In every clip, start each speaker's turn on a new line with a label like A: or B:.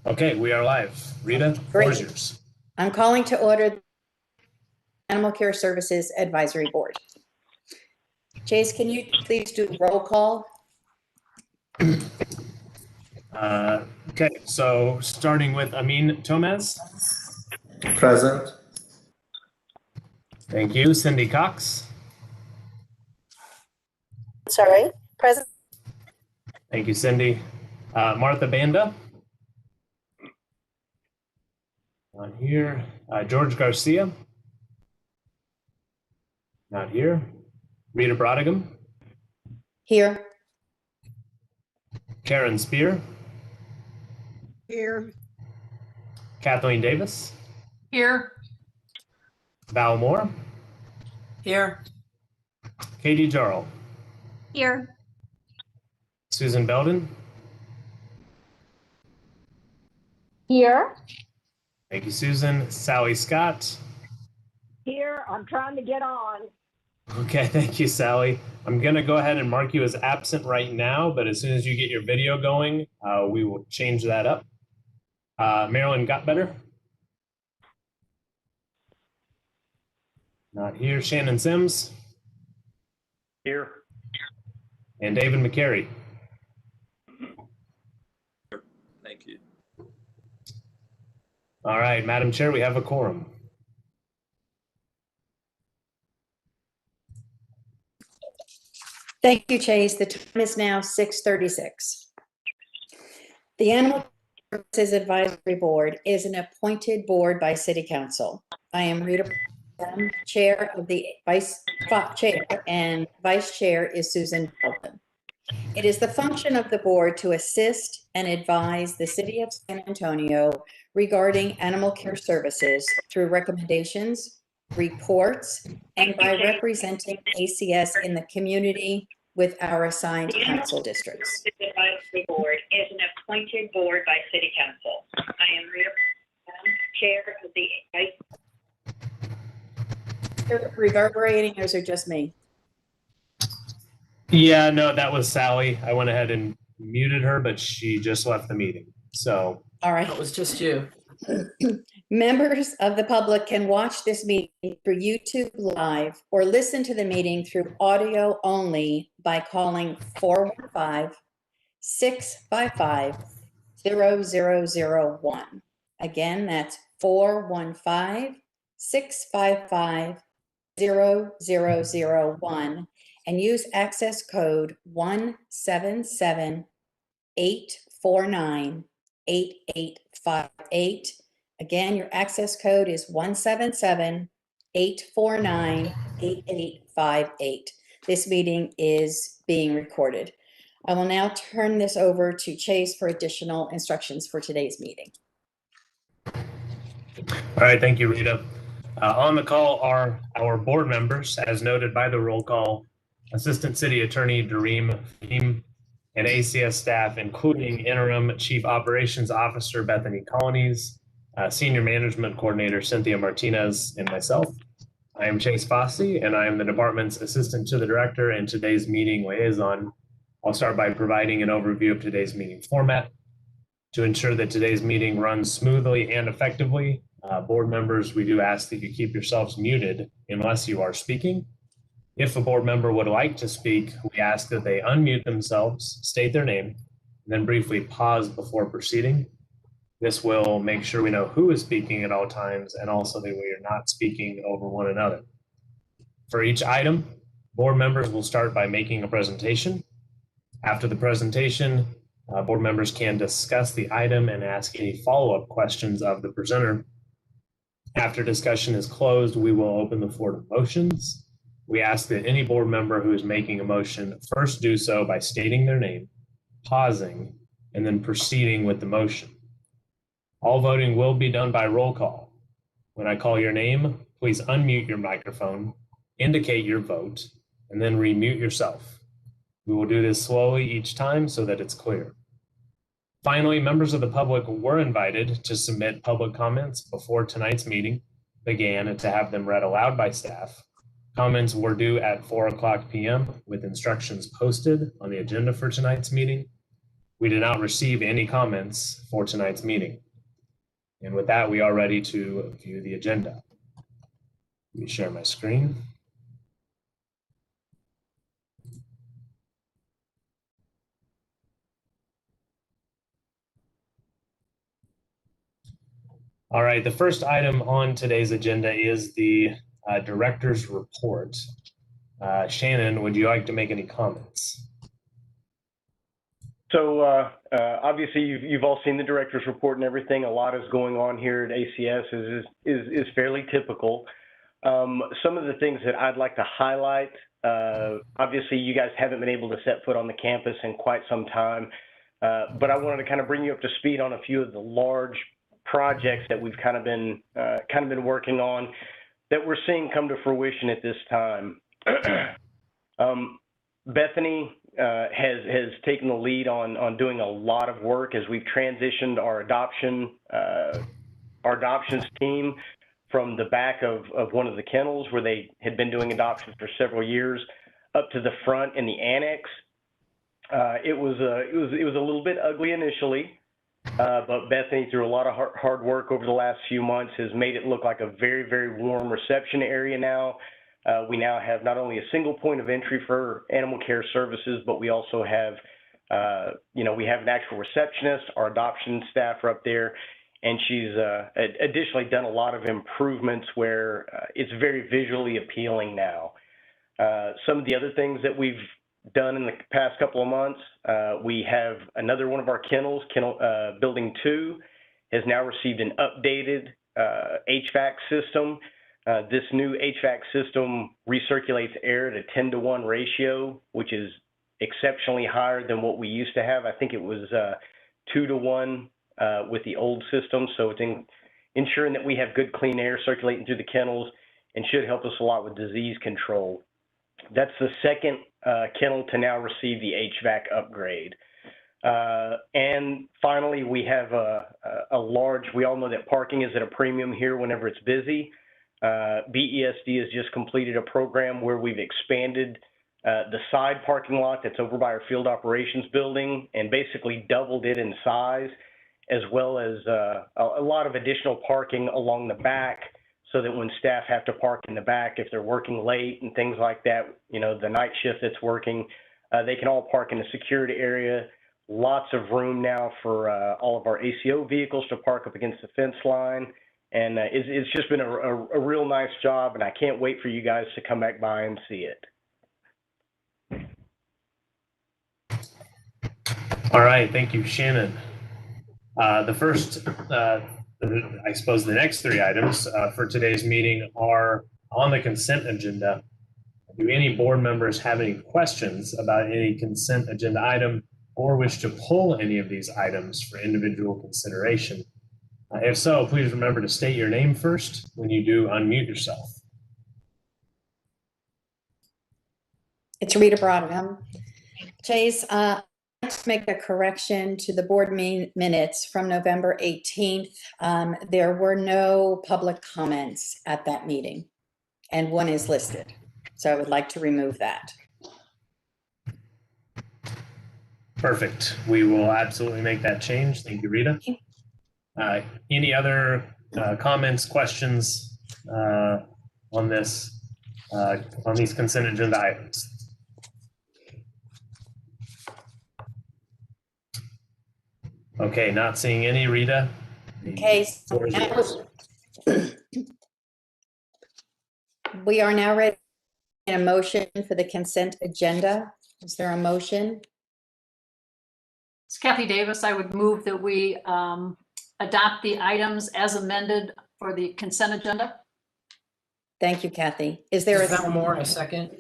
A: Okay, we are live. Rita, floor is yours.
B: I'm calling to order the Animal Care Services Advisory Board. Chase, can you please do roll call?
A: Okay, so starting with Amin Tomez.
C: Present.
A: Thank you. Cindy Cox.
B: Sorry, present.
A: Thank you, Cindy. Martha Banda. Not here. George Garcia. Not here. Rita Brodigan.
B: Here.
A: Karen Spear.
D: Here.
A: Kathleen Davis.
D: Here.
A: Val Moore.
D: Here.
A: Katie Jarl.
D: Here.
A: Susan Belden.
D: Here.
A: Thank you, Susan. Sally Scott.
D: Here. I'm trying to get on.
A: Okay, thank you, Sally. I'm going to go ahead and mark you as absent right now, but as soon as you get your video going, we will change that up. Marilyn Gotbetter. Not here. Shannon Sims.
C: Here.
A: And David McCary.
C: Thank you.
A: All right, Madam Chair, we have a quorum.
B: Thank you, Chase. The time is now 6:36. The Animal Services Advisory Board is an appointed board by City Council. I am Rita, Chair of the Vice Chair, and Vice Chair is Susan Belden. It is the function of the board to assist and advise the City of San Antonio regarding animal care services through recommendations, reports, and by representing ACS in the community with our assigned council districts.
E: The advisory board is an appointed board by City Council. I am Rita, Chair of the
B: Reverberating, or is it just me?
A: Yeah, no, that was Sally. I went ahead and muted her, but she just left the meeting. So,
B: All right.
D: It was just you.
B: Members of the public can watch this meeting through YouTube Live or listen to the meeting through audio only by calling 415-655-0001. Again, that's 415-655-0001 and use access code 177-849-8858. Again, your access code is 177-849-8858. This meeting is being recorded. I will now turn this over to Chase for additional instructions for today's meeting.
A: all right, thank you, Rita. On the call are our board members, as noted by the roll call, Assistant City Attorney Dareem Fahim, and ACS staff, including Interim Chief Operations Officer Bethany Colonies, Senior Management Coordinator Cynthia Martinez, and myself. I am Chase Fossey, and I am the department's assistant to the director and today's meeting liaison. I'll start by providing an overview of today's meeting format. To ensure that today's meeting runs smoothly and effectively, board members, we do ask that you keep yourselves muted unless you are speaking. If a board member would like to speak, we ask that they unmute themselves, state their name, and then briefly pause before proceeding. This will make sure we know who is speaking at all times and also that we are not speaking over one another. For each item, board members will start by making a presentation. After the presentation, board members can discuss the item and ask any follow-up questions of the presenter. After discussion is closed, we will open the floor to motions. We ask that any board member who is making a motion first do so by stating their name, pausing, and then proceeding with the motion. All voting will be done by roll call. When I call your name, please unmute your microphone, indicate your vote, and then remute yourself. We will do this slowly each time so that it's clear. Finally, members of the public were invited to submit public comments before tonight's meeting began and to have them read aloud by staff. Comments were due at 4:00 p.m. with instructions posted on the agenda for tonight's meeting. We did not receive any comments for tonight's meeting. And with that, we are ready to view the agenda. Let me share my screen. All right, the first item on today's agenda is the director's report. Shannon, would you like to make any comments?
F: So obviously you've all seen the director's report and everything. A lot is going on here at ACS is fairly typical. Some of the things that I'd like to highlight, obviously you guys haven't been able to set foot on the campus in quite some time, but I wanted to kind of bring you up to speed on a few of the large projects that we've kind of been working on that we're seeing come to fruition at this time. Bethany has taken the lead on doing a lot of work as we've transitioned our adoptions team from the back of one of the kennels where they had been doing adoptions for several years up to the front in the annex. It was a little bit ugly initially, but Bethany, through a lot of hard work over the last few months, has made it look like a very, very warm reception area now. We now have not only a single point of entry for animal care services, but we also have, we have an actual receptionist. Our adoption staff are up there, and she's additionally done a lot of improvements where it's very visually appealing now. Some of the other things that we've done in the past couple of months, we have another one of our kennels, Building 2, has now received an updated HVAC system. This new HVAC system recirculates air at a 10-to-1 ratio, which is exceptionally higher than what we used to have. I think it was 2-to-1 with the old system. So it's ensuring that we have good clean air circulating through the kennels and should help us a lot with disease control. That's the second kennel to now receive the HVAC upgrade. And finally, we have a large, we all know that parking is at a premium here whenever it's busy. BESD has just completed a program where we've expanded the side parking lot that's over by our field operations building and basically doubled it in size, as well as a lot of additional parking along the back, so that when staff have to park in the back, if they're working late and things like that, the night shift that's working, they can all park in a secured area. Lots of room now for all of our ACO vehicles to park up against the fence line. And it's just been a real nice job, and I can't wait for you guys to come back by and see it.
A: All right, thank you, Shannon. The first, I suppose the next three items for today's meeting are on the consent agenda. Do any board members have any questions about any consent agenda item or wish to pull any of these items for individual consideration? If so, please remember to state your name first. When you do, unmute yourself.
B: It's Rita Brodham. Chase, I'd like to make a correction to the board minutes from November 18th. There were no public comments at that meeting, and one is listed. So I would like to remove that.
A: Perfect. We will absolutely make that change. Thank you, Rita. Any other comments, questions on this, on these consent agenda items? Okay, not seeing any, Rita.
B: Okay, so we are now ready for a motion for the consent agenda. Is there a motion?
G: It's Kathy Davis. I would move that we adopt the items as amended for the consent agenda.
B: Thank you, Kathy. Is there a
H: Valmore, a second?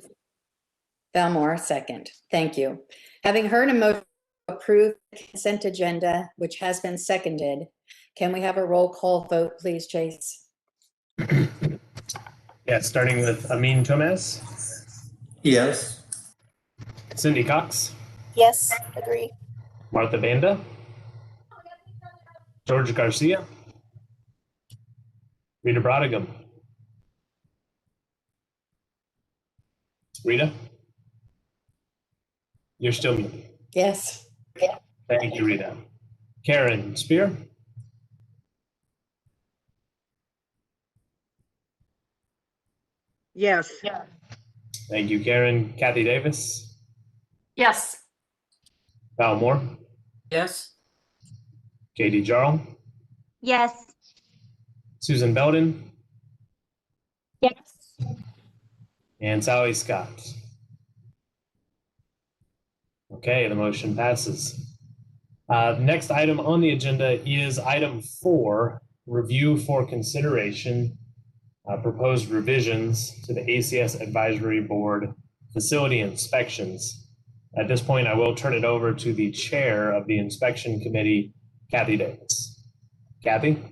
B: Valmore, second. Thank you. Having heard a motion to approve the consent agenda, which has been seconded, can we have a roll call vote, please, Chase?
A: Yeah, starting with Amin Tomez.
C: Yes.
A: Cindy Cox.
D: Yes, agree.
A: Martha Banda. George Garcia. Rita Brodham. Rita? You're still muted.
B: Yes.
A: Thank you, Rita. Karen Spear.
H: Yes.
A: Thank you, Karen. Kathy Davis.
G: Yes.
A: Val Moore.
C: Yes.
A: Katie Jarl.
D: Yes.
A: Susan Belden.
D: Yes.
A: And Sally Scott. Okay, the motion passes. Next item on the agenda is item 4, review for consideration proposed revisions to the ACS Advisory Board facility inspections. At this point, I will turn it over to the chair of the inspection committee, Kathy Davis. Kathy?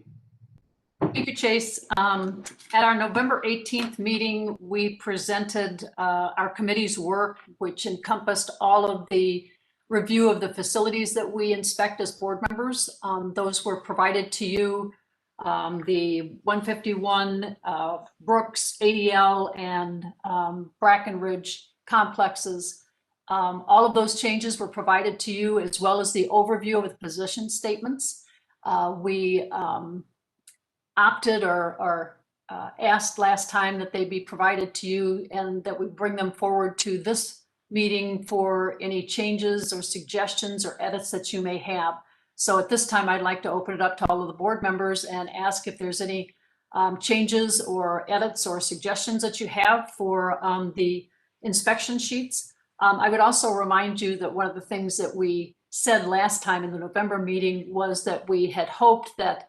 G: Thank you, Chase. At our November 18th meeting, we presented our committee's work, which encompassed all of the review of the facilities that we inspect as board members. Those were provided to you. The 151 Brooks, ADL, and Brackenridge complexes. All of those changes were provided to you, as well as the overview of the position statements. We opted or asked last time that they be provided to you and that we bring them forward to this meeting for any changes or suggestions or edits that you may have. So at this time, I'd like to open it up to all of the board members and ask if there's any changes or edits or suggestions that you have for the inspection sheets. I would also remind you that one of the things that we said last time in the November meeting was that we had hoped that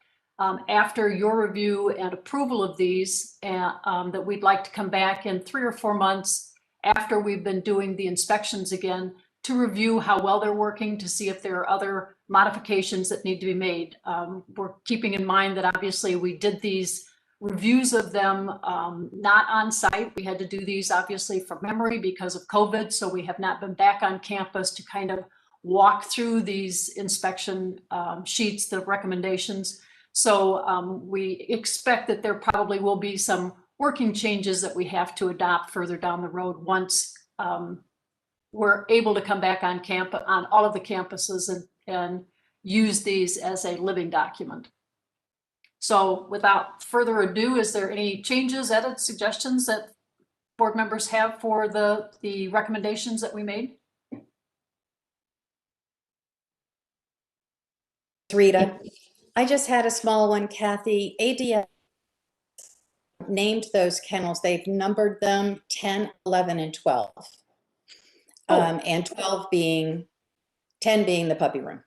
G: after your review and approval of these, that we'd like to come back in 3 or 4 months after we've been doing the inspections again to review how well they're working, to see if there are other modifications that need to be made. We're keeping in mind that obviously we did these reviews of them not on site. We had to do these obviously from memory because of COVID, so we have not been back on campus to kind of walk through these inspection sheets, the recommendations. So we expect that there probably will be some working changes that we have to adopt further down the road once we're able to come back on campus, on all of the campuses, and use these as a living document. So without further ado, is there any changes, edits, suggestions that board members have for the recommendations that we made?
B: Rita, I just had a small one, Kathy. ADL named those kennels. They've numbered them 10, 11, and 12. And 10 being the puppy room.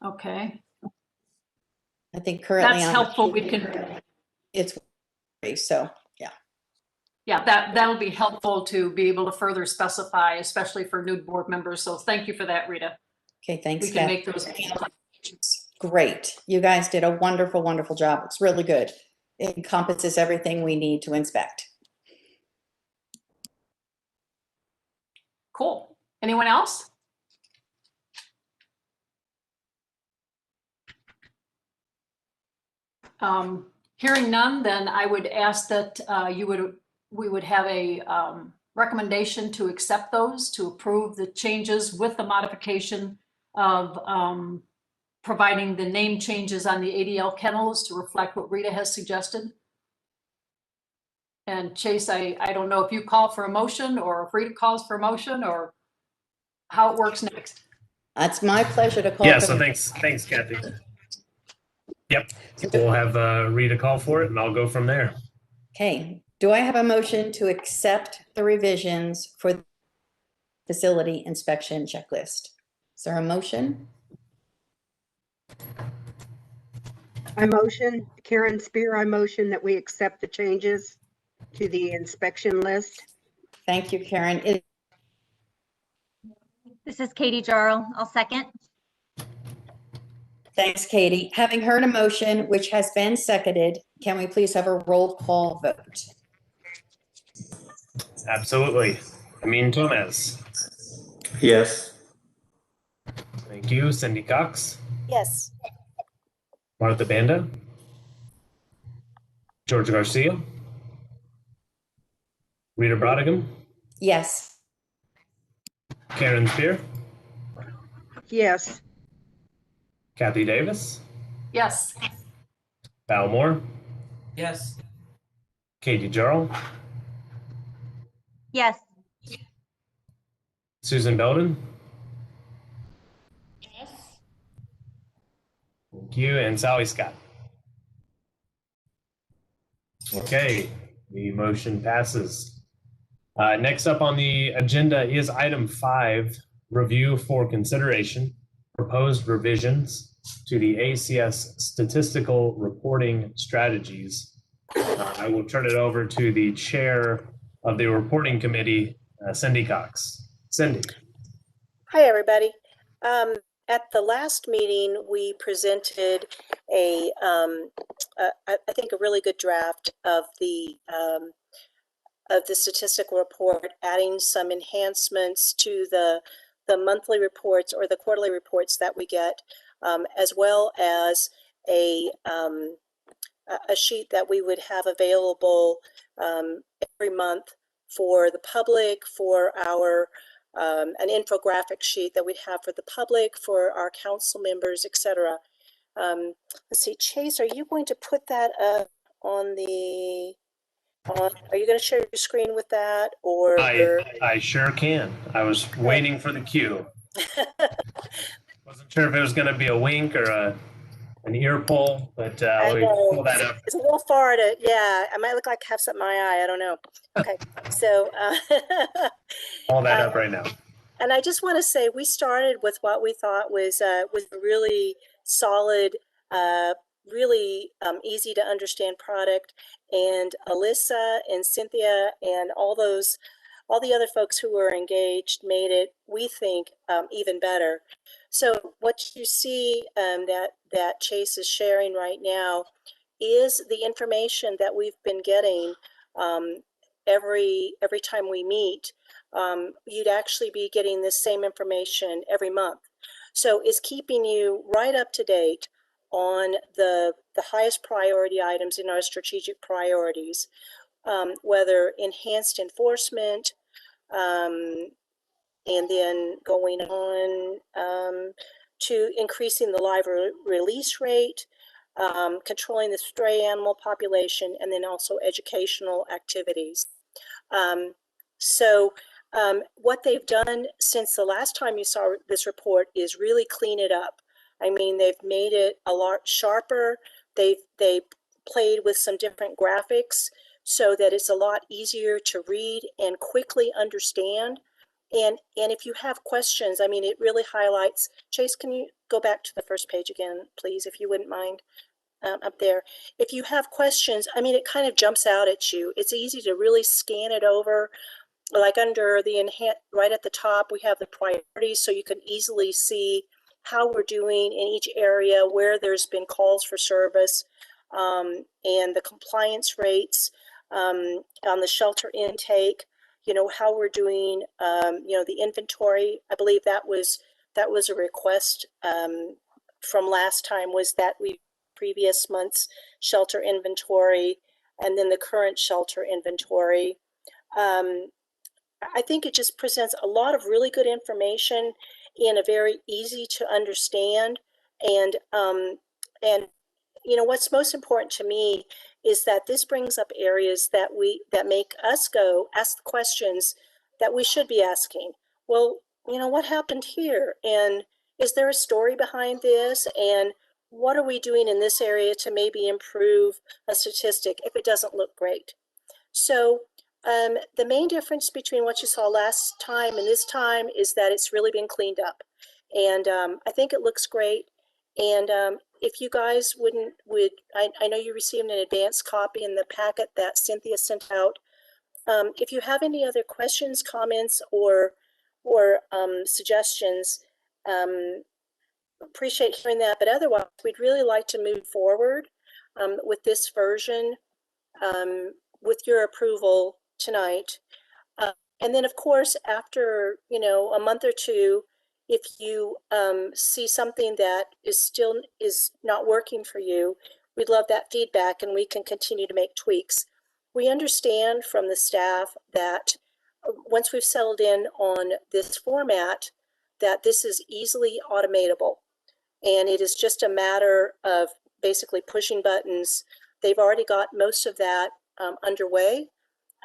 G: Okay,
B: I think currently
G: that's helpful. We can,
B: it's so yeah.
G: yeah, that'll be helpful to be able to further specify, especially for new board members. So thank you for that, Rita.
B: Okay, thanks.
G: We can
B: Kathy.
G: make those.
B: Great. You guys did a wonderful, wonderful job. It's really good. It encompasses everything we need to inspect.
G: Cool. Anyone else? Hearing none, then I would ask that we would have a recommendation to accept those, to approve the changes with the modification of providing the name changes on the ADL kennels to reflect what Rita has suggested. And Chase, I don't know if you call for a motion or if Rita calls for a motion or how it works next.
B: That's my pleasure to call.
A: Yeah, so thanks, Kathy. Yep, we'll have Rita call for it and I'll go from there.
B: Okay, do I have a motion to accept the revisions for the facility inspection checklist? Is there a motion?
H: I motion, Karen Spear, I motion that we accept the changes to the inspection list.
B: Thank you, Karen.
I: This is Katie Jarl. I'll second.
B: Thanks, Katie. Having heard a motion which has been seconded, can we please have a roll call vote?
A: Absolutely. Amin Tomez.
C: Yes.
A: Thank you. Cindy Cox.
I: Yes.
A: Martha Banda. George Garcia. Rita Brodigan.
B: Yes.
A: Karen Spear.
H: Yes.
A: Kathy Davis,
G: Yes.
A: Val Moore,
C: Yes.
A: Katie Jarl,
I: Yes.
A: Susan Belden. Thank you, and Sally Scott. Okay, the motion passes. Next up on the agenda is item 5, review for consideration, proposed revisions to the ACS statistical reporting strategies. I will turn it over to the chair of the reporting committee, Cindy Cox. Cindy.
J: Hi, everybody. At the last meeting, we presented I think, a really good draft of the statistical report, adding some enhancements to the monthly reports or the quarterly reports that we get, as well as a sheet that we would have available every month for the public, for our an infographic sheet that we'd have for the public, for our council members, etc. Let's see, Chase, are you going to put that up on the? Are you going to share your screen with that, or?
A: I sure can. I was waiting for the cue. Wasn't sure if it was going to be a wink or an ear pull, but
J: I
A: we
J: know.
A: pull that up.
J: It's a little far to, yeah, I might look like I have something in my eye. I don't know. Okay, so.
A: Pull that up right now.
J: And I just want to say we started with what we thought was a really solid, really easy to understand product. And Alyssa and Cynthia and all the other folks who were engaged made it, we think, even better. So what you see that Chase is sharing right now is the information that we've been getting every time we meet. You'd actually be getting this same information every month. So it's keeping you right up to date on the highest priority items in our strategic priorities, whether enhanced enforcement, and then going on to increasing the live release rate, controlling the stray animal population, and then also educational activities. What they've done since the last time you saw this report is really clean it up. I mean, they've made it a lot sharper. They played with some different graphics so that it's a lot easier to read and quickly understand. And if you have questions, I mean, it really highlights. Chase, can you go back to the first page again, please, if you wouldn't mind? Up there. If you have questions, I mean, it kind of jumps out at you. It's easy to really scan it over. Like under the right at the top, we have the priorities, so you can easily see how we're doing in each area, where there's been calls for service, and the compliance rates on the shelter intake. You know, how we're doing. You know, the inventory. I believe that was a request from last time, was that we previous month's shelter inventory and then the current shelter inventory. I think it just presents a lot of really good information in a very easy to understand. And you know, what's most important to me is that this brings up areas that make us go ask the questions that we should be asking. Well, you know, what happened here? And is there a story behind this? And what are we doing in this area to maybe improve a statistic if it doesn't look great? So the main difference between what you saw last time and this time is that it's really been cleaned up. And I think it looks great. And if you guys I know you received an advance copy in the packet that Cynthia sent out. If you have any other questions, comments, or suggestions, appreciate hearing that. But otherwise, we'd really like to move forward with this version with your approval tonight. And then, of course, after, you know, a month or two, if you see something that is not working for you, we'd love that feedback and we can continue to make tweaks. We understand from the staff that once we've settled in on this format, that this is easily automatable. And it is just a matter of basically pushing buttons. They've already got most of that underway.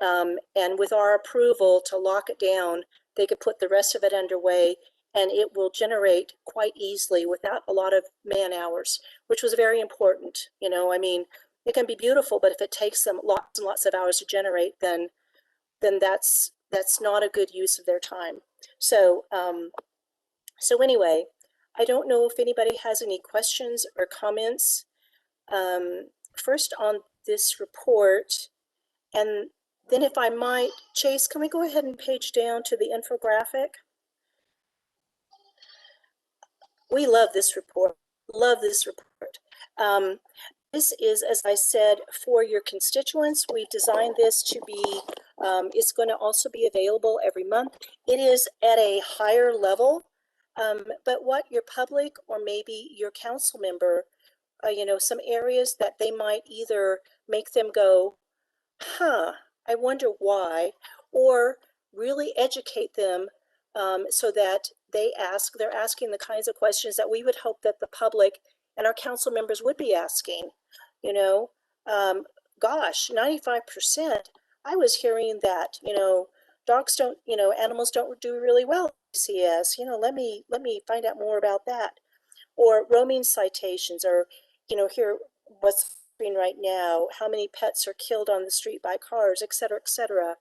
J: And with our approval to lock it down, they could put the rest of it underway, and it will generate quite easily without a lot of man hours, which was very important. You know, I mean, it can be beautiful, but if it takes them lots and lots of hours to generate, then that's not a good use of their time. So, so anyway, I don't know if anybody has any questions or comments. First on this report, and then if I might, Chase, can we go ahead and page down to the infographic? We love this report, love this report. This is, as I said, for your constituents. We've designed this to be, it's going to also be available every month. It is at a higher level, but what your public or maybe your council member, you know, some areas that they might either make them go, huh, I wonder why, or really educate them so that they're asking the kinds of questions that we would hope that the public and our council members would be asking. You know, gosh, 95%, I was hearing that, you know, dogs don't, you know, animals don't do really well at CS. You know, let me find out more about that. Or roaming citations, or, you know, here, what's right now, how many pets are killed on the street by cars, et cetera,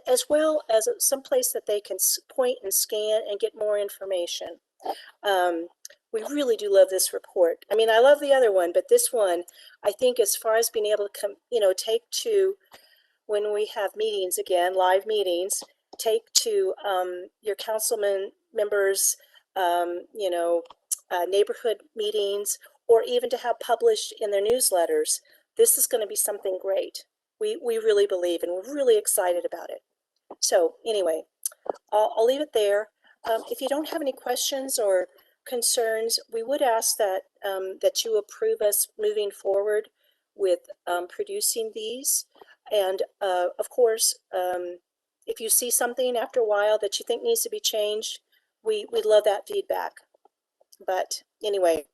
J: as well as some place that they can point and scan and get more information. We really do love this report. I mean, I love the other one, but this one, I think as far as being able to come, you know, take to when we have meetings again, live meetings, take to your councilman members, you know, neighborhood meetings, or even to have published in their newsletters. This is going to be something great. We really believe, and we're really excited about it. So anyway, I'll leave it there. If you don't have any questions or concerns, we would ask that that you approve us moving forward with producing these. And of course, if you see something after a while that you think needs to be changed, we'd love that feedback. But anyway,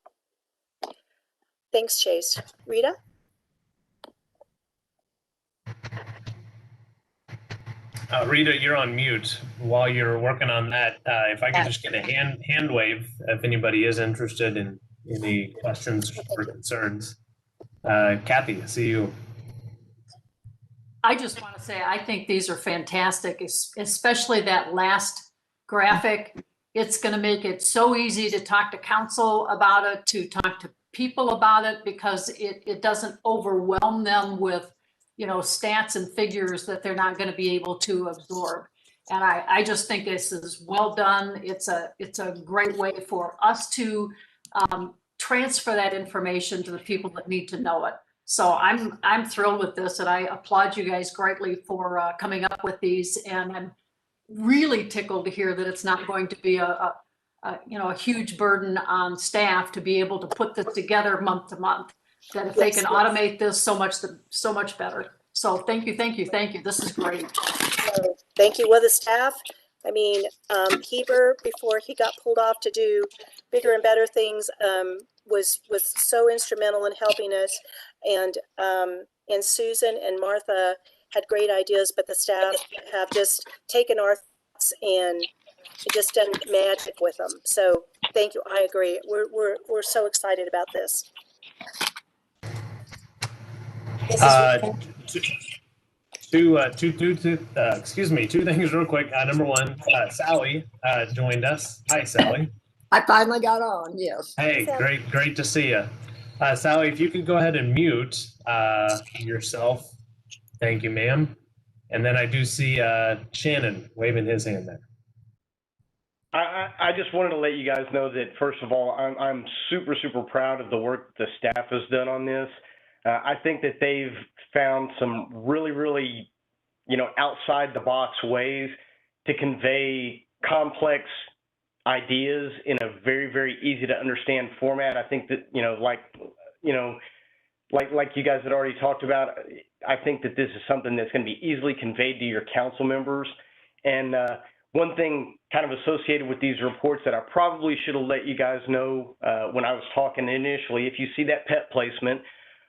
J: thanks, Chase. Rita?
A: Rita, you're on mute. While you're working on that, if I could just get a hand wave if anybody is interested in any questions or concerns. Kathy, I see you.
G: I just want to say, I think these are fantastic, especially that last graphic. It's going to make it so easy to talk to council about it, to talk to people about it, because it doesn't overwhelm them with, you know, stats and figures that they're not going to be able to absorb. And I just think this is well done. It's a great way for us to transfer that information to the people that need to know it. So I'm thrilled with this, and I applaud you guys greatly for coming up with these. And I'm really tickled to hear that it's not going to be a huge burden on staff to be able to put this together month to month. That if they can automate this, so much better. So thank you. This is great.
J: Thank you. Well, the staff, I mean, Heber, before he got pulled off to do bigger and better things, was so instrumental in helping us. And Susan and Martha had great ideas, but the staff have just taken our thoughts and just done magic with them. So thank you. I agree. We're so excited about this.
A: Two things real quick. Number one, Sally joined us. Hi, Sally.
K: I finally got on, yes.
A: Hey, great to see you. Sally, if you could go ahead and mute yourself. Thank you, ma'am. And then I do see Shannon waving his hand there.
F: I just wanted to let you guys know that, first of all, I'm super proud of the work the staff has done on this. I think that they've found some really, you know, outside the box ways to convey complex ideas in a very easy to understand format. I think that, like you guys had already talked about, I think that this is something that's going to be easily conveyed to your council members. And one thing kind of associated with these reports that I probably should have let you guys know when I was talking initially, if you see that PET placement,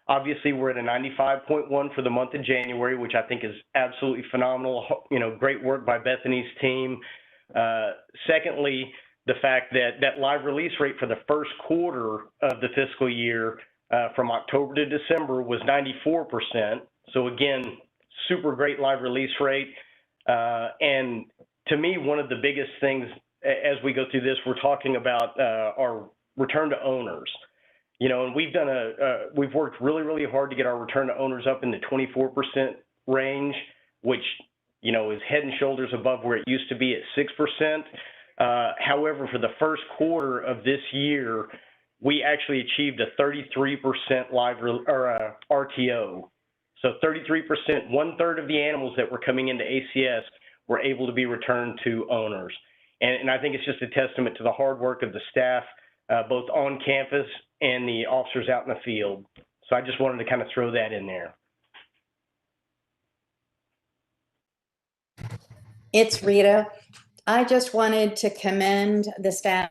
F: obviously we're at a 95.1 for the month of January, which I think is absolutely phenomenal. You know, great work by Bethany's team. Secondly, the fact that that live release rate for the first quarter of the fiscal year from October to December was 94%. So again, super great live release rate. And to me, one of the biggest things as we go through this, we're talking about our return to owners. You know, and we've worked really, really hard to get our return to owners up in the 24% range, which, you know, is head and shoulders above where it used to be at 6%. However, for the first quarter of this year, we actually achieved a 33% RTO. So 33%, 1/3 of the animals that were coming into ACS were able to be returned to owners. And I think it's just a testament to the hard work of the staff, both on campus and the officers out in the field. So I just wanted to kind of throw that in there.
B: It's Rita. I just wanted to commend the staff,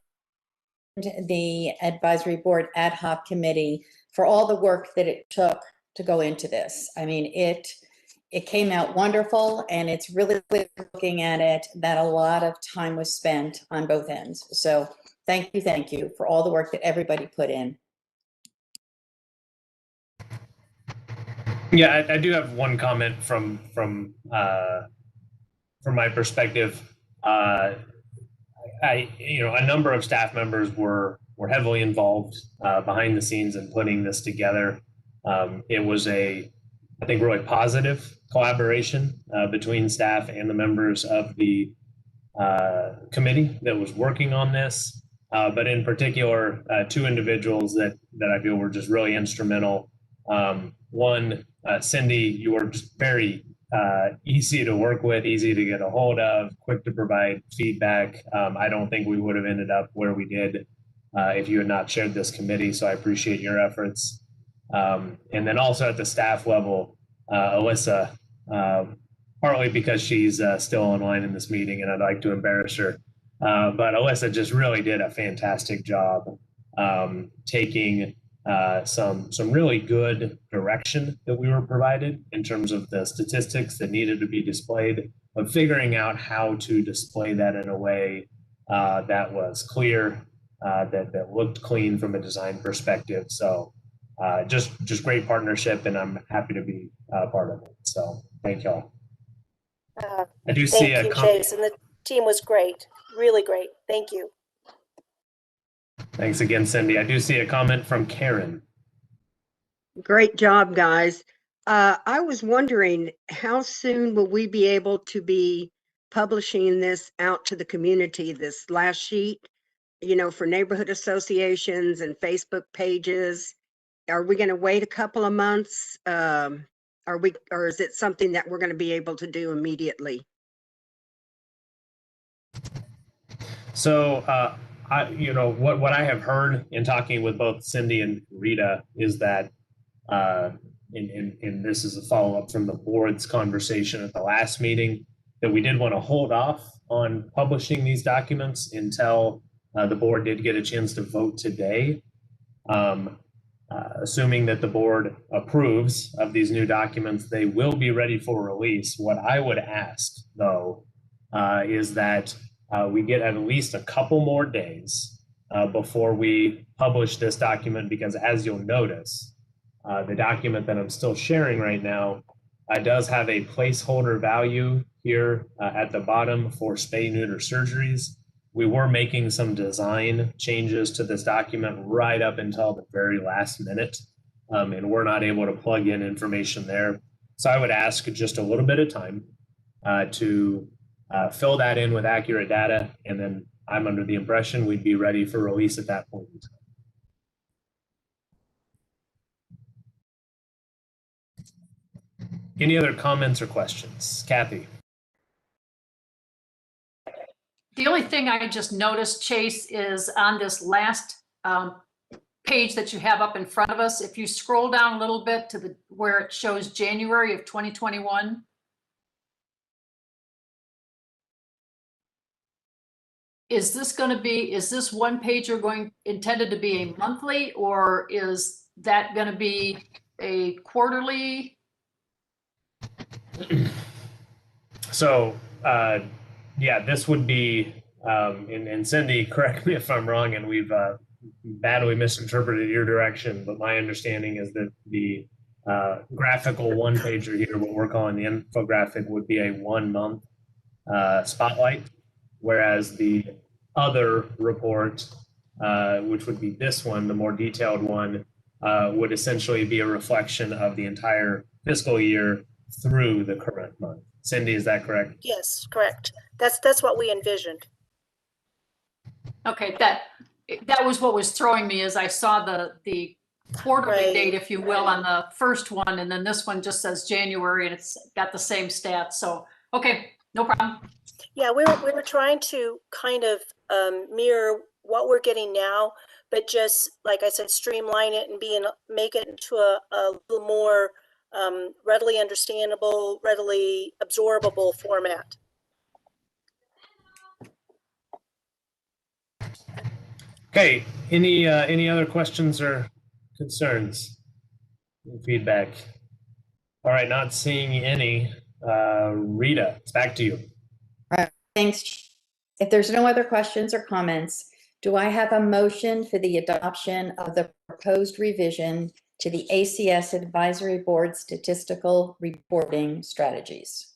B: the advisory board ad hoc committee for all the work that it took to go into this. I mean, it came out wonderful, and it's really looking at it that a lot of time was spent on both ends. So thank you for all the work that everybody put in.
A: Yeah, I do have one comment from my perspective. A number of staff members were heavily involved behind the scenes in putting this together. It was I think, really positive collaboration between staff and the members of the committee that was working on this. But in particular, two individuals that I feel were just really instrumental. One, Cindy, you were just very easy to work with, easy to get a hold of, quick to provide feedback. I don't think we would have ended up where we did if you had not chaired this committee, so I appreciate your efforts. And then also at the staff level, Alyssa, partly because she's still online in this meeting and I'd like to embarrass her, but Alyssa just really did a fantastic job taking some really good direction that we were provided in terms of the statistics that needed to be displayed, of figuring out how to display that in a way that was clear, that looked clean from a design perspective. So just great partnership, and I'm happy to be part of it. So thank y'all. I do see
J: Thank you, Chase, and the team was great, really great. Thank you.
A: Thanks again, Cindy. I do see a comment from Karen.
H: Great job, guys. I was wondering, how soon will we be able to be publishing this out to the community, this last sheet, you know, for neighborhood associations and Facebook pages? Are we going to wait a couple of months? Or is it something that we're going to be able to do immediately?
A: So, what I have heard in talking with both Cindy and Rita is that, and this is a follow-up from the board's conversation at the last meeting, that we did want to hold off on publishing these documents until the board did get a chance to vote today. Assuming that the board approves of these new documents, they will be ready for release. What I would ask, though, is that we get at least a couple more days before we publish this document, because as you'll notice, the document that I'm still sharing right now does have a placeholder value here at the bottom for spay-neuter surgeries. We were making some design changes to this document right up until the very last minute, and we're not able to plug in information there. So I would ask just a little bit of time to fill that in with accurate data, and then I'm under the impression we'd be ready for release at that point in time. Any other comments or questions? Kathy?
G: The only thing I just noticed, Chase, is on this last page that you have up in front of us, if you scroll down a little bit to where it shows January of 2021, is this one pager intended to be a monthly, or is that going to be a quarterly?
A: So, yeah, this would be, and Cindy, correct me if I'm wrong, and we've badly misinterpreted your direction, but my understanding is that the graphical one pager here, what we're calling the infographic, would be a 1 month spotlight, whereas the other report, which would be this one, the more detailed one, would essentially be a reflection of the entire fiscal year through the current month. Cindy, is that correct?
J: Yes, correct. That's what we envisioned.
G: Okay, that was what was throwing me, as I saw the quarterly
J: Right.
G: date, if you will, on the first one, and then this one just says January, and it's got the same stats. So, okay, no problem.
J: Yeah, we were trying to kind of mirror what we're getting now, but just like I said, streamline it and make it into a little more readily understandable, readily absorbable format.
A: Okay, any other questions or concerns? Feedback? All right, not seeing any. Rita, it's back to you.
B: All right, thanks. If there's no other questions or comments, do I have a motion for the adoption of the proposed revision to the ACS Advisory Board Statistical Reporting Strategies?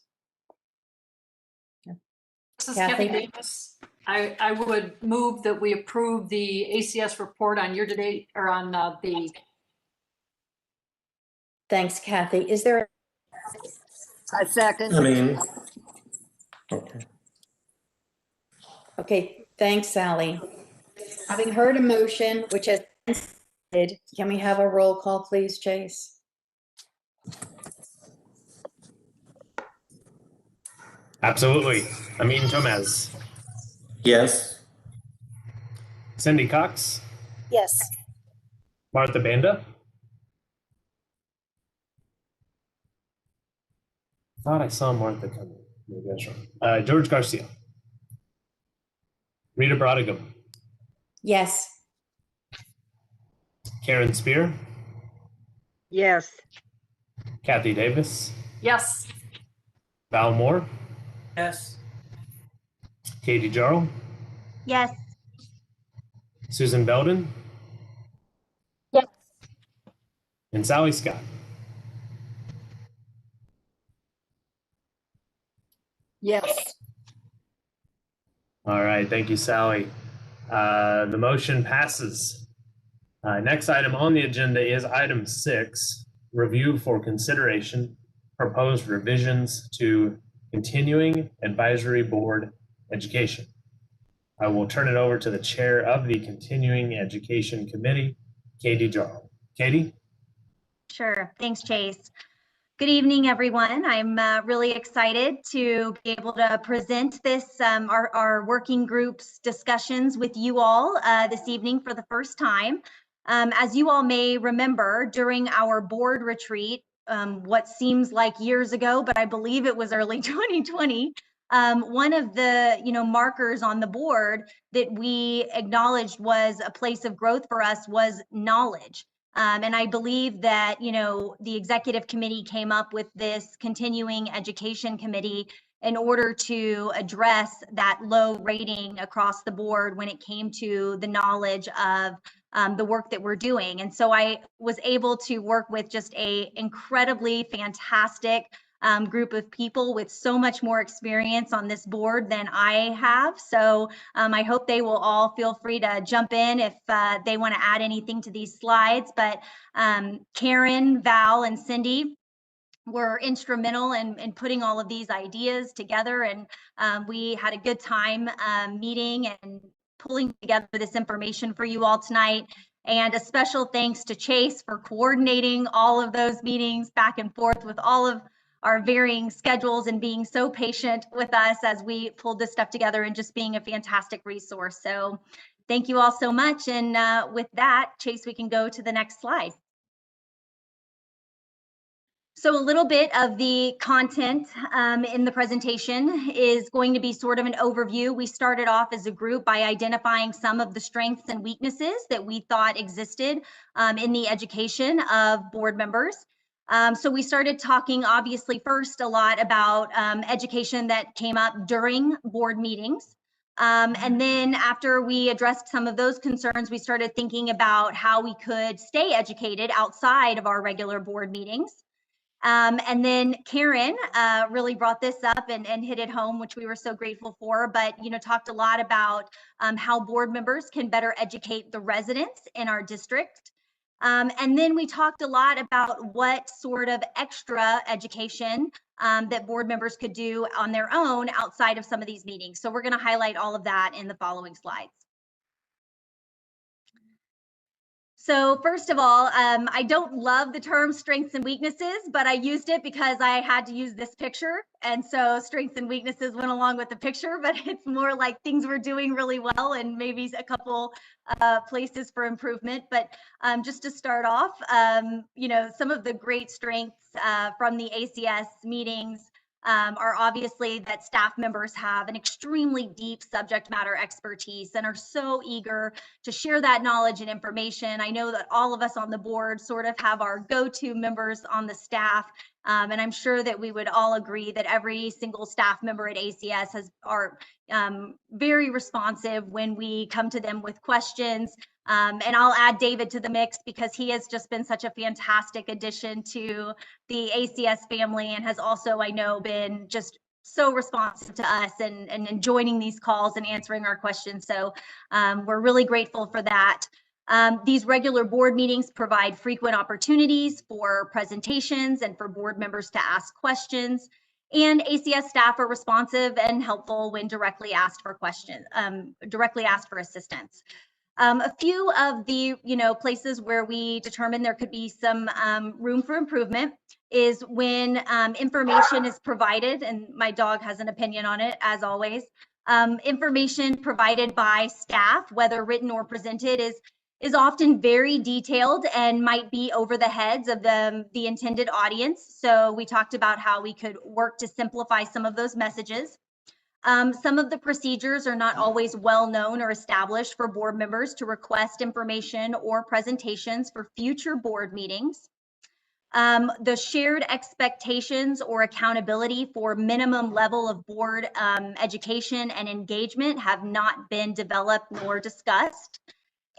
G: This is
B: Kathy?
G: Kathy Davis. I would move that we approve the ACS report on year-to-date, or on the.
B: Thanks, Kathy. Is there?
K: I second.
C: I mean, okay.
B: Okay, thanks, Sally. Having heard a motion which has been seconded, can we have a roll call, please, Chase?
A: Absolutely. Amin Tomez.
C: Yes.
A: Cindy Cox.
J: Yes.
A: Martha Banda. I thought I saw Martha come in. Maybe that's wrong. George Garcia. Rita Brodigan.
B: Yes.
A: Karen Spear.
H: Yes.
A: Kathy Davis.
G: Yes.
A: Val Moore.
C: Yes.
A: Katie Jarl.
I: Yes.
A: Susan Belden.
D: Yes.
A: And Sally Scott.
K: Yes.
A: All right, thank you, Sally. The motion passes. Next item on the agenda is item 6, review for consideration, proposed revisions to continuing advisory board education. I will turn it over to the chair of the Continuing Education Committee, Katie Jarl. Katie?
I: Sure. Thanks, Chase. Good evening, everyone. I'm really excited to be able to present this, our working group's discussions with you all this evening for the first time. As you all may remember, during our board retreat, what seems like years ago, but I believe it was early 2020, one of the markers on the board that we acknowledged was a place of growth for us was knowledge. And I believe that, the executive committee came up with this continuing education committee in order to address that low rating across the board when it came to the knowledge of the work that we're doing. And so I was able to work with just a incredibly fantastic group of people with so much more experience on this board than I have. So I hope they will all feel free to jump in if they want to add anything to these slides. But Karen, Val, and Cindy were instrumental in putting all of these ideas together. And we had a good time meeting and pulling together this information for you all tonight. And a special thanks to Chase for coordinating all of those meetings back and forth with all of our varying schedules and being so patient with us as we pulled this stuff together, and just being a fantastic resource. So thank you all so much. And with that, Chase, we can go to the next slide. So a little bit of the content in the presentation is going to be sort of an overview. We started off as a group by identifying some of the strengths and weaknesses that we thought existed in the education of board members. So we started talking, obviously, first a lot about education that came up during board meetings. And then after we addressed some of those concerns, we started thinking about how we could stay educated outside of our regular board meetings. And then Karen really brought this up and hit it home, which we were so grateful for, but, talked a lot about how board members can better educate the residents in our district. And then we talked a lot about what sort of extra education that board members could do on their own outside of some of these meetings. So we're going to highlight all of that in the following slides. So first of all, I don't love the term strengths and weaknesses, but I used it because I had to use this picture. And so strengths and weaknesses went along with the picture, but it's more like things we're doing really well and maybe a couple places for improvement. But just to start off, some of the great strengths from the ACS meetings are obviously that staff members have an extremely deep subject matter expertise and are so eager to share that knowledge and information. I know that all of us on the board sort of have our go-to members on the staff, and I'm sure that we would all agree that every single staff member at ACS are very responsive when we come to them with questions. And I'll add David to the mix because he has just been such a fantastic addition to the ACS family and has also, I know, been just so responsive to us and joining these calls and answering our questions. So we're really grateful for that. These regular board meetings provide frequent opportunities for presentations and for board members to ask questions. And ACS staff are responsive and helpful when directly asked for questions, directly asked for assistance. A few of the places where we determine there could be some room for improvement is when information is provided, and my dog has an opinion on it as always. Information provided by staff, whether written or presented, is often very detailed and might be over the heads of the intended audience. So we talked about how we could work to simplify some of those messages. Some of the procedures are not always well known or established for board members to request information or presentations for future board meetings. The shared expectations or accountability for minimum level of board education and engagement have not been developed nor discussed.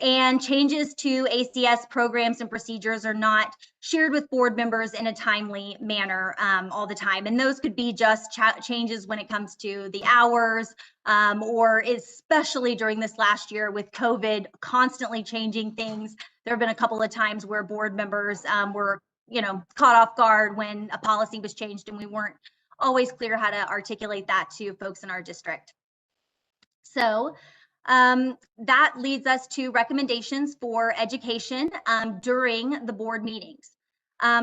I: And changes to ACS programs and procedures are not shared with board members in a timely manner all the time. And those could be just changes when it comes to the hours, or especially during this last year with COVID constantly changing things. There have been a couple of times where board members were, caught off guard when a policy was changed and we weren't always clear how to articulate that to folks in our district. So that leads us to recommendations for education during the board meetings.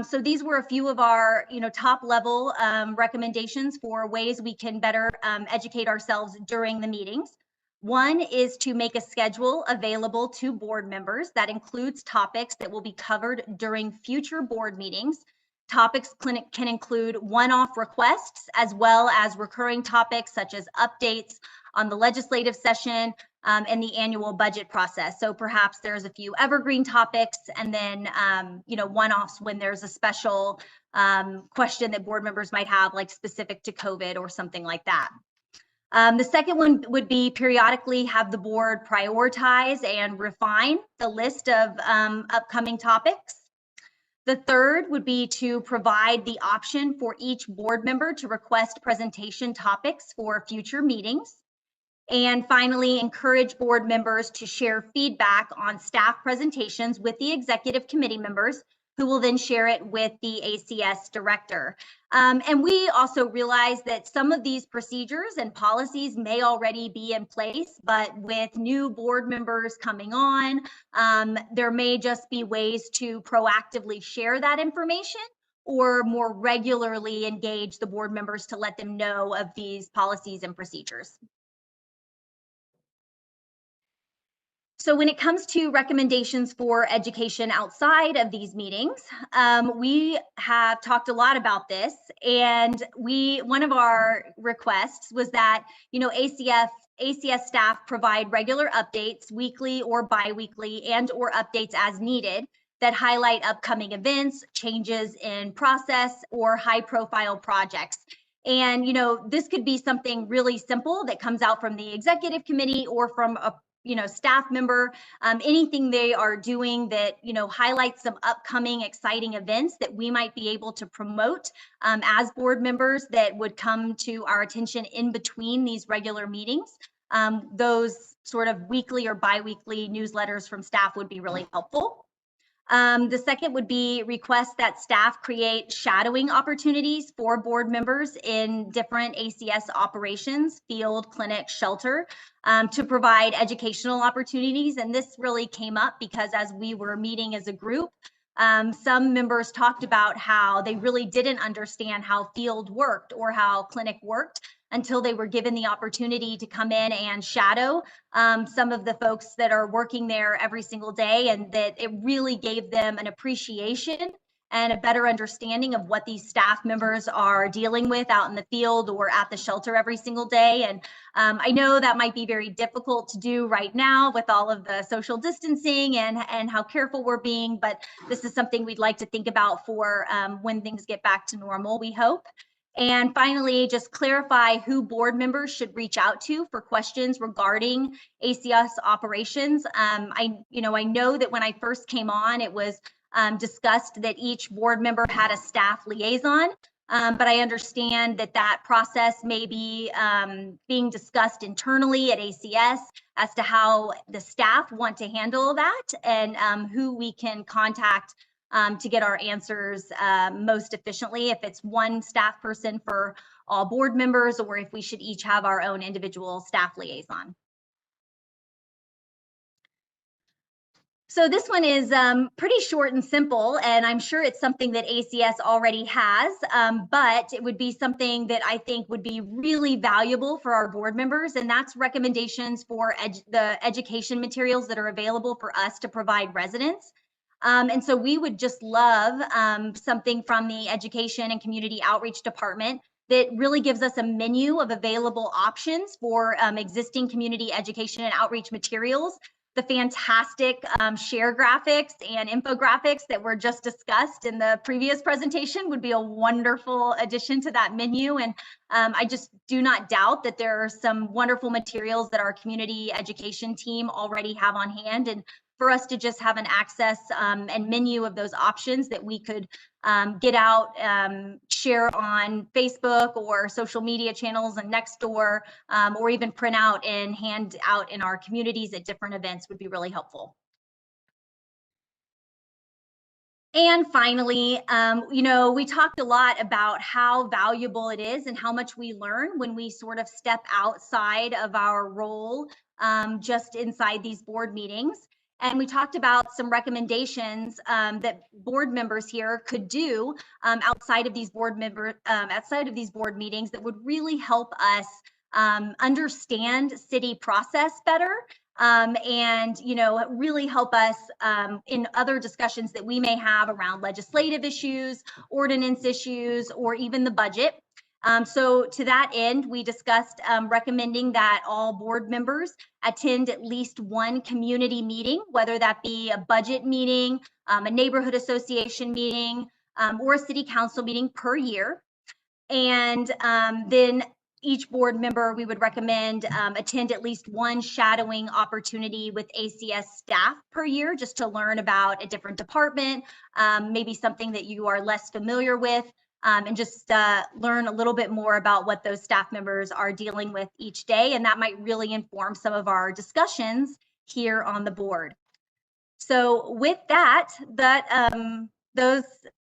I: So these were a few of our, top level recommendations for ways we can better educate ourselves during the meetings. One is to make a schedule available to board members that includes topics that will be covered during future board meetings. Topics can include one-off requests as well as recurring topics such as updates on the legislative session and the annual budget process. So perhaps there's a few evergreen topics and then, one-offs when there's a special question that board members might have, like specific to COVID or something like that. The second one would be periodically have the board prioritize and refine the list of upcoming topics. The third would be to provide the option for each board member to request presentation topics for future meetings. And finally, encourage board members to share feedback on staff presentations with the executive committee members, who will then share it with the ACS director. And we also realize that some of these procedures and policies may already be in place, but with new board members coming on, there may just be ways to proactively share that information or more regularly engage the board members to let them know of these policies and procedures. So when it comes to recommendations for education outside of these meetings, we have talked a lot about this, and one of our requests was that, you know, ACS staff provide regular updates, weekly or bi-weekly, and or updates as needed that highlight upcoming events, changes in process, or high-profile projects. And, you know, this could be something really simple that comes out from the executive committee or from a staff member, anything they are doing that, you know, highlights some upcoming exciting events that we might be able to promote as board members that would come to our attention in between these regular meetings. Those sort of weekly or bi-weekly newsletters from staff would be really helpful. The second would be request that staff create shadowing opportunities for board members in different ACS operations, field, clinic, shelter, to provide educational opportunities. And this really came up because as we were meeting as a group, some members talked about how they really didn't understand how field worked or how clinic worked until they were given the opportunity to come in and shadow some of the folks that are working there every single day, and that it really gave them an appreciation and a better understanding of what these staff members are dealing with out in the field or at the shelter every single day. And I know that might be very difficult to do right now with all of the social distancing and how careful we're being, but this is something we'd like to think about for when things get back to normal, we hope. And finally, just clarify who board members should reach out to for questions regarding ACS operations. I know that when I first came on, it was discussed that each board member had a staff liaison, but I understand that that process may be being discussed internally at ACS as to how the staff want to handle that and who we can contact to get our answers most efficiently, if it's one staff person for all board members or if we should each have our own individual staff liaison. So this one is pretty short and simple, and I'm sure it's something that ACS already has, but it would be something that I think would be really valuable for our board members, and that's recommendations for the education materials that are available for us to provide residents. And so we would just love something from the Education and Community Outreach Department that really gives us a menu of available options for existing community education and outreach materials. The fantastic share graphics and infographics that were just discussed in the previous presentation would be a wonderful addition to that menu. And I just do not doubt that there are some wonderful materials that our community education team already have on hand. And for us to just have an access and menu of those options that we could get out, share on Facebook or social media channels and Nextdoor, or even print out and hand out in our communities at different events would be really helpful. And finally, we talked a lot about how valuable it is and how much we learn when we sort of step outside of our role just inside these board meetings. And we talked about some recommendations that board members here could do outside of these board meetings that would really help us understand city process better. And really help us in other discussions that we may have around legislative issues, ordinance issues, or even the budget. So to that end, we discussed recommending that all board members attend at least one community meeting, whether that be a budget meeting, a neighborhood association meeting, or a city council meeting per year. And then each board member, we would recommend attend at least one shadowing opportunity with ACS staff per year, just to learn about a different department, maybe something that you are less familiar with, and just learn a little bit more about what those staff members are dealing with each day. And that might really inform some of our discussions here on the board. So with that,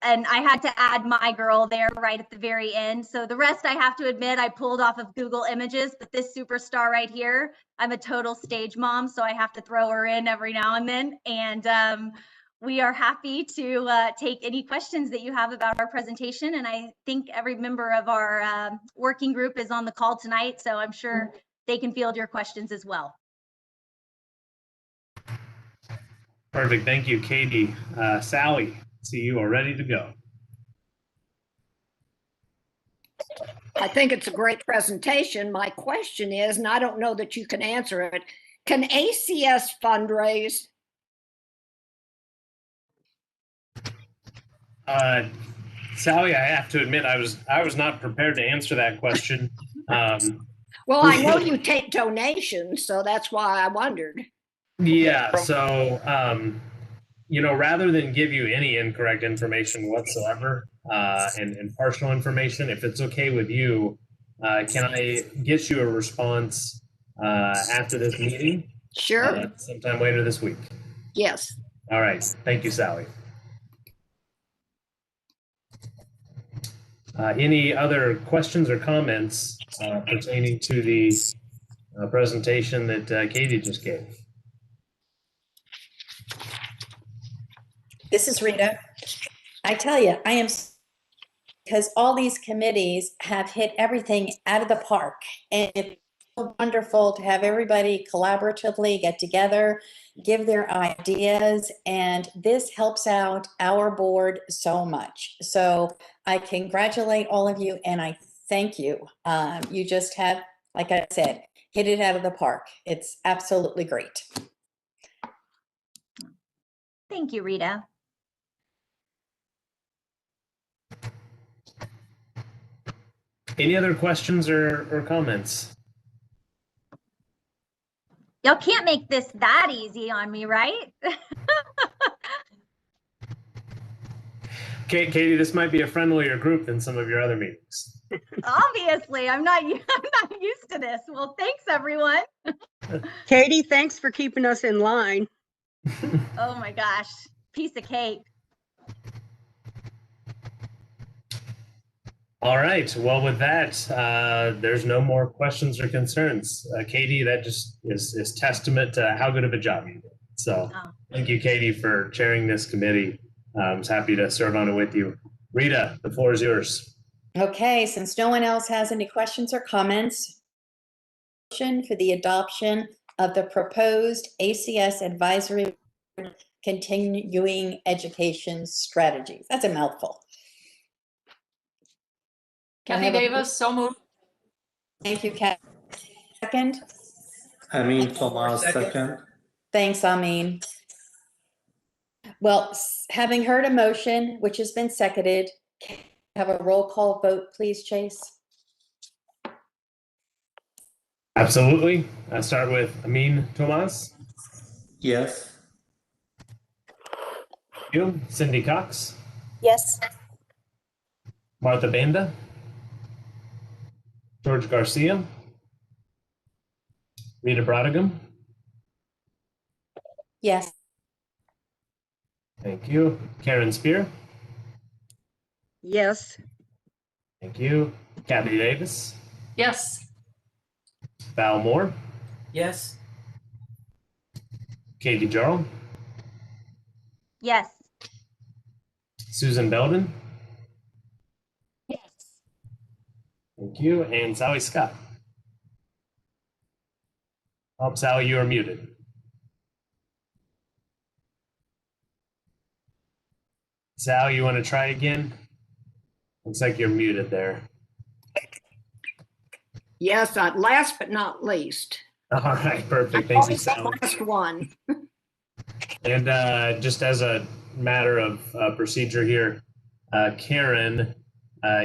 I: and I had to add my girl there right at the very end. So the rest, I have to admit, I pulled off of Google Images, but this superstar right here, I'm a total stage mom, so I have to throw her in every now and then. And we are happy to take any questions that you have about our presentation. And I think every member of our working group is on the call tonight, so I'm sure they can field your questions as well.
A: Perfect. Thank you, Katie. Sally, see you are ready to go.
K: I think it's a great presentation. My question is, and I don't know that you can answer it, can ACS fundraise?
A: Sally, I have to admit, I was not prepared to answer that question.
K: Well, I know you take donations, so that's why I wondered.
A: Yeah, so rather than give you any incorrect information whatsoever, and partial information, if it's okay with you, can I get you a response after this meeting?
K: Sure.
A: Sometime later this week.
K: Yes.
A: All right. Thank you, Sally. Any other questions or comments pertaining to the presentation that Katie just gave?
B: This is Rita. I tell you, I am, because all these committees have hit everything out of the park. And it's wonderful to have everybody collaboratively get together, give their ideas, and this helps out our board so much. So I congratulate all of you and I thank you. You just have, like I said, hit it out of the park. It's absolutely great.
I: Thank you, Rita.
A: Any other questions or comments?
I: Y'all can't make this that easy on me, right?
A: Katie, this might be a friendlier group than some of your other meetings.
I: Obviously, I'm not used to this. Well, thanks everyone.
H: Katie, thanks for keeping us in line.
I: Oh my gosh, piece of cake.
A: All right. Well, with that, there's no more questions or concerns. Katie, that just is testament to how good of a job you did. So thank you, Katie, for chairing this committee. I was happy to serve on it with you. Rita, the floor is yours.
B: Okay, since no one else has any questions or comments, for the adoption of the proposed ACS advisory continuing education strategies. That's a mouthful.
G: Kathy Davis, so moved.
B: Thank you, Kathy. Second.
C: Amin Thomas, second.
B: Thanks, Amin. Well, having heard a motion, which has been seconded, can I have a roll call vote, please, Chase?
A: Absolutely. I'll start with Amin Thomas.
C: Yes.
A: You, Cindy Cox.
J: Yes.
A: Martha Banda. George Garcia. Rita Brodigan.
B: Yes.
A: Thank you. Karen Spear.
H: Yes.
A: Thank you. Kathy Davis.
G: Yes.
A: Val Moore.
C: Yes.
A: Katie Jarl.
I: Yes.
A: Susan Belden.
K: Yes.
A: Thank you. And Sally Scott. Oh, Sally, you are muted. Sally, you want to try again? Looks like you're muted there.
K: Yes, last but not least.
A: All right, perfect. Thank you,
K: Always the
A: Sally.
K: last one.
A: And just as a matter of procedure here, Karen,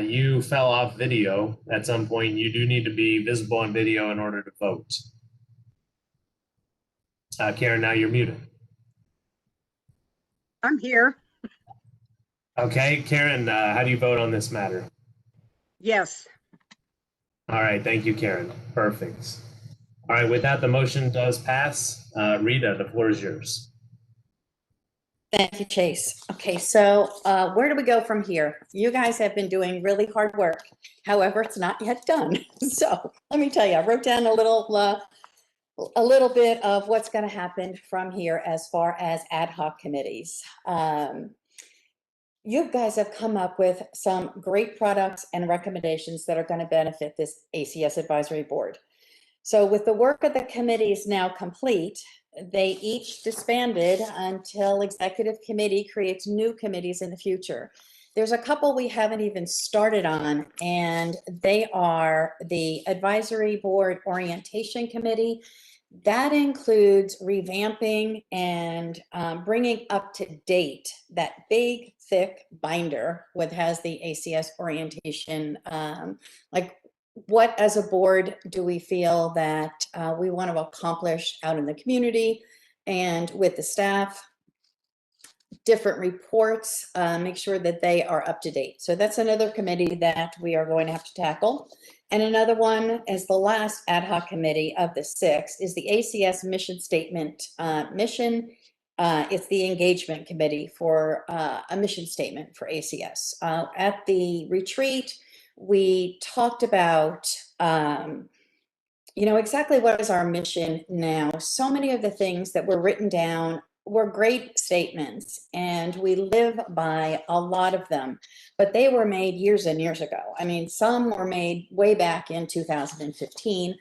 A: you fell off video at some point. You do need to be visible on video in order to vote. Karen, now you're muted.
H: I'm here.
A: Okay, Karen, how do you vote on this matter?
H: Yes.
A: All right, thank you, Karen. Perfect. All right, with that, the motion does pass. Rita, the floor is yours.
B: Thank you, Chase. Okay, so where do we go from here? You guys have been doing really hard work. However, it's not yet done. So let me tell you, I wrote down a little bit of what's going to happen from here as far as ad hoc committees. You guys have come up with some great products and recommendations that are going to benefit this ACS advisory board. So with the work of the committees now complete, they each disbanded until executive committee creates new committees in the future. There's a couple we haven't even started on, and they are the Advisory Board Orientation Committee. That includes revamping and bringing up to date that big, thick binder what has the ACS orientation. Like, what as a board do we feel that we want to accomplish out in the community and with the staff? Different reports, make sure that they are up to date. So that's another committee that we are going to have to tackle. And another one, as the last ad hoc committee of the 6, is the ACS Mission Statement mission. It's the engagement committee for a mission statement for ACS. At the retreat, we talked about exactly what is our mission now. So many of the things that were written down were great statements, and we live by a lot of them, but they were made years and years ago. I mean, some were made way back in 2015.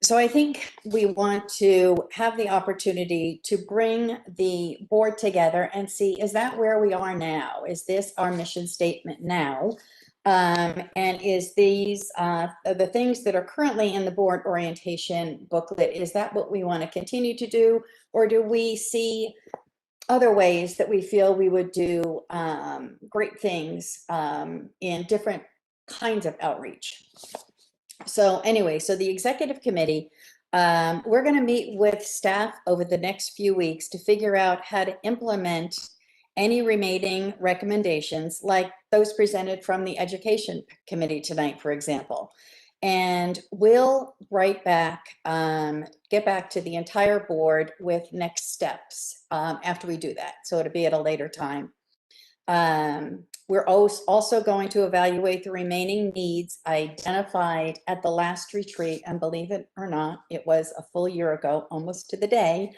B: So I think we want to have the opportunity to bring the board together and see, is that where we are now? Is this our mission statement now? And is these the things that are currently in the board orientation booklet, is that what we want to continue to do? Or do we see other ways that we feel we would do great things in different kinds of outreach? So anyway, so the executive committee, we're going to meet with staff over the next few weeks to figure out how to implement any remaining recommendations, like those presented from the education committee tonight, for example. And we'll write back, get back to the entire board with next steps after we do that. So it'll be at a later time. We're also going to evaluate the remaining needs identified at the last retreat, and believe it or not, it was a full year ago, almost to the day,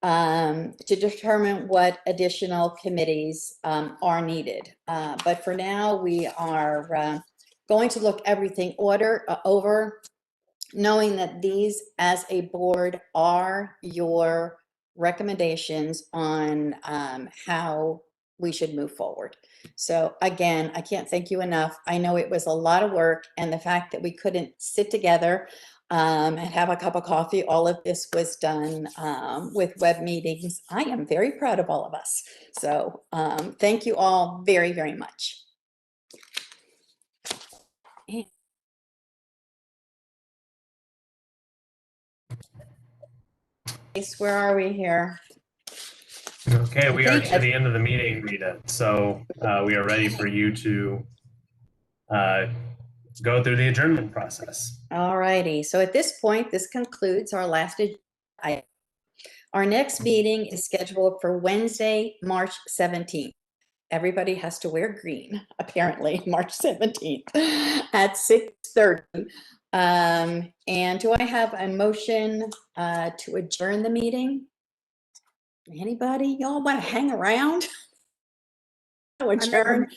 B: to determine what additional committees are needed. But for now, we are going to look everything over, knowing that these as a board are your recommendations on how we should move forward. So again, I can't thank you enough. I know it was a lot of work, and the fact that we couldn't sit together and have a cup of coffee, all of this was done with web meetings. I am very proud of all of us. So thank you all very, very much. Where are we here?
A: Okay, we are to the end of the meeting, Rita. So we are ready for you to go through the adjournment process.
B: All righty. So at this point, this concludes our last item. Our next meeting is scheduled for Wednesday, March 17th. Everybody has to wear green, apparently, March 17th at 6:30. And do I have a motion to adjourn the meeting? Anybody? Y'all want to hang around? Adjourn.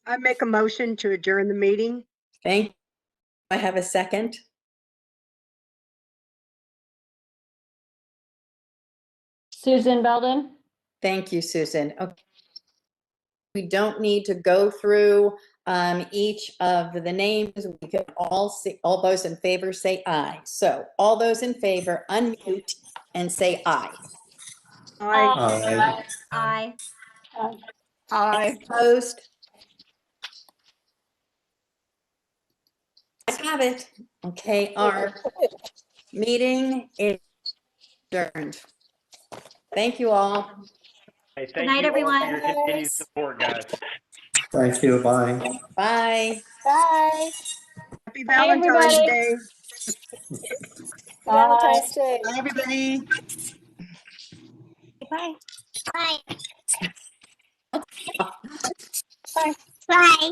H: I make a motion to adjourn the meeting.
B: Thank you. I have a second.
D: Susan Belden.
B: Thank you, Susan. Okay. We don't need to go through each of the names. We can all see, all those in favor say aye. So all those in favor, unmute and say aye.
H: Aye.
I: Aye.
K: Aye.
B: Opposed? Let's have it. Okay, our meeting is adjourned. Thank you all.
F: Hey,
I: Good night,
F: you all for
I: everyone.
F: your continued support, guys.
C: Thank you, bye.
B: Bye.
D: Bye.
H: Happy
D: Bye,
H: Valentine's
D: everybody.
H: Day.
D: Bye.
J: Valentine's Day.
H: Bye, everybody.
I: Bye.
K: Bye.
B: Bye.
K: Bye.